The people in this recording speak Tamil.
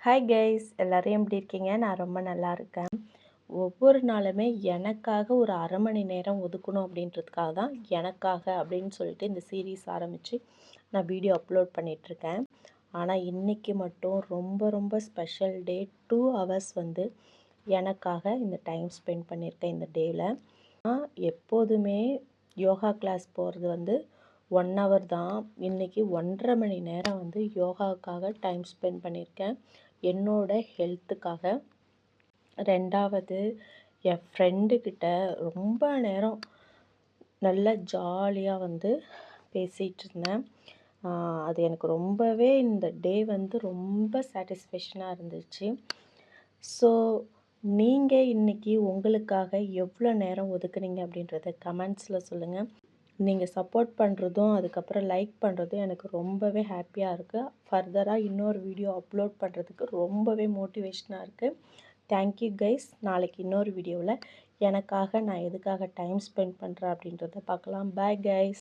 ஹாய் கைஸ் எல்லாரும் எப்படி இருக்கீங்க? நான் ரொம்ப நல்லா இருக்கேன். ஒவ்வொரு நாளுமே எனக்காக ஒரு அரை மணி நேரம் ஒதுக்கணும் அப்படின்றதுக்காக தான் எனக்காக அப்படின்னு சொல்லிட்டு இந்த சீரீஸ் ஆரம்பித்து நான் வீடியோ அப்லோட் பண்ணிகிட்ருக்கேன். ஆனால் இன்றைக்கி மட்டும் ரொம்ப ரொம்ப ஸ்பெஷல் டே. 2 ஹவர்ஸ் வந்து எனக்காக இந்த டைம் ஸ்பெண்ட் பண்ணியிருக்கேன் இந்த டேயில். நான் எப்போதுமே யோகா கிளாஸ் போகிறது வந்து 1 ஹவர் தான். இன்றைக்கி 1.5 மணி நேரம் வந்து யோகாவுக்காக டைம் ஸ்பெண்ட் பண்ணியிருக்கேன், என்னோட ஹெல்த்துக்காக. 2வது என் ஃப்ரெண்டுக்கிட்ட ரொம்ப நேரம் நல்லா ஜாலியாக வந்து பேசிகிட்டு இருந்தேன். அது எனக்கு ரொம்பவே இந்த டே வந்து ரொம்ப சாட்டிஸ்ஃபேக்ஷனாக இருந்துச்சு. ஸோ நீங்கள் இன்றைக்கி உங்களுக்காக எவ்வளோ நேரம் ஒதுக்குனீங்க அப்படின்றத கமெண்ட்ஸில் சொல்லுங்கள். நீங்கள் சப்போர்ட் பண்ணுறதும் அதுக்கப்புறம் லைக் பண்ணுறதும் எனக்கு ரொம்பவே ஹாப்பியாக இருக்குது. ஃபர்தராக இன்னொரு வீடியோ அப்லோட் பண்ணுறதுக்கு ரொம்பவே மோட்டிவேஷனாக இருக்குது. Thank you guys. நாளைக்கு இன்னொரு வீடியோவில் எனக்காக நான் எதுக்காக டைம் ஸ்பெண்ட் பண்ணுறேன் அப்படின்றத பார்க்கலாம். Bye guys.